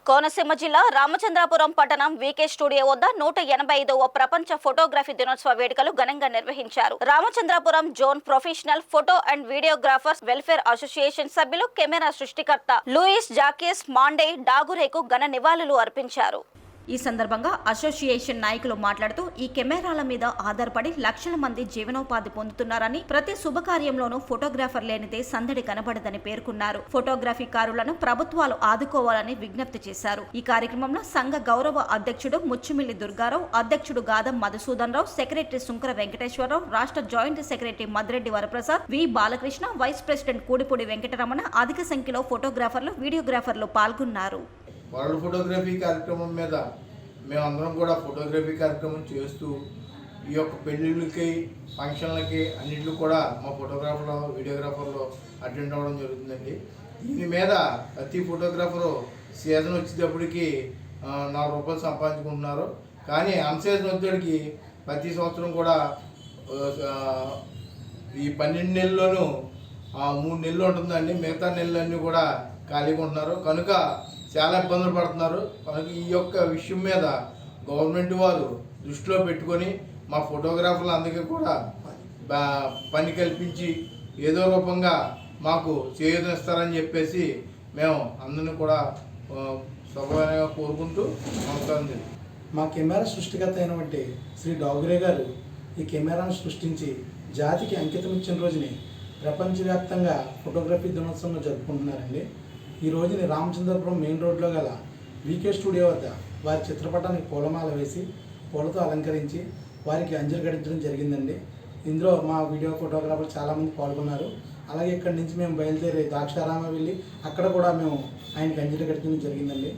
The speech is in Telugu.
కోనసీమ జిల్లా రామచంద్రాపురం పట్టణం వీకే స్టూడియో వద్ద 185వ ప్రపంచ ఫోటోగ్రఫీ దినోత్సవ వేడుకలు ఘనంగా నిర్వహించారు. Ramachandrapuram zone professional photo and videographers welfare association సభ్యులు కెమెరా సృష్టికర్త లూయిస్ జాకిస్ మాండే డాగురేకు ఘన నివాళులు అర్పించారు. ఈ సందర్భంగా అసోసియేషన్ నాయకులు మాట్లాడుతూ ఈ కెమెరాల మీద ఆధారపడి లక్షల మంది జీవనోపాధి పొందుతున్నారని, ప్రతి శుభకార్యంలోనూ ఫోటోగ్రాఫర్ లేనిదే సందడి కనబడదని పేర్కొన్నారు. ఫోటోగ్రఫీకారులను ప్రభుత్వాలు ఆదుకోవాలని విజ్ఞప్తి చేశారు. ఈ కార్యక్రమంలో సంఘ గౌరవ అధ్యక్షుడు ముచ్చిమిల్లి దుర్గారావు, అధ్యక్షుడు గాదం మధుసూదన్ రావు, సెక్రటరీ సుంకర వెంకటేశ్వరరావు, రాష్ట్ర జాయింట్ సెక్రటరీ మద్రెడ్డి వరప్రసాద్, వి బాలకృష్ణ, వైస్ ప్రెసిడెంట్ కూడిపూడి వెంకటరమణ అధిక సంఖ్యలో ఫోటోగ్రాఫర్లు, వీడియోగ్రాఫర్లు పాల్గొన్నారు. వరల్డ్ ఫోటోగ్రఫీ కార్యక్రమం మీద మేమందరం కూడా ఫోటోగ్రఫీ కార్యక్రమం చేస్తూ ఈ యొక్క పెళ్ళిళ్ళకి, ఫంక్షన్లకి అన్నింటిలో కూడా మా ఫోటోగ్రాఫర్లు, వీడియోగ్రాఫర్లు అటెండ్ అవ్వడం జరుగుతుందండి. దీని మీద ప్రతి ఫోటోగ్రాఫరు సీజన్ వచ్చేటప్పటికి 4 రూపాయలు సంపాదించుకుంటున్నారు. కానీ అన్సీజన్ వచ్చేటికి ప్రతి సంవత్సరం కూడా ఈ 12 నెలల్లోనూ 3 నెలలు ఉంటుందండి. మిగతా నెలలన్నీ కూడా ఖాళీగా ఉంటున్నారు. కనుక చాలా ఇబ్బందులు పడుతున్నారు. కనుక ఈ యొక్క విషయం మీద గవర్నమెంట్ వారు దృష్టిలో పెట్టుకొని మా ఫోటోగ్రాఫర్లు అందరికీ కూడా పని కల్పించి ఏదో రూపంగా మాకు చేయూతనిస్తారని చెప్పేసి మేము అందరినీ కూడా సభగా కోరుకుంటూ నమస్కారం. మా కెమెరా సృష్టికర్త అయినటువంటి శ్రీ డాగురే గారు ఈ కెమెరాను సృష్టించి జాతికి అంకితం ఇచ్చిన రోజుని ప్రపంచవ్యాప్తంగా ఫోటోగ్రఫీ దినోత్సవం జరుపుకుంటున్నారండి. ఈ రోజుని రామచంద్రపురం మెయిన్ రోడ్లో గల వీకే స్టూడియో వద్ద వారి చిత్రపటానికి పూలమాల వేసి పూలతో అలంకరించి వారికి అంజలి ఘటించడం జరిగిందండి. ఇందులో మా వీడియో ఫోటోగ్రాఫర్లు చాలామంది పాల్గొన్నారు. అలాగే ఇక్కడి నుంచి మేము బయలుదేరి ద్రాక్షారామ వెళ్ళి అక్కడ కూడా మేము ఆయనకి అంజలి ఘటించడం జరిగిందండి.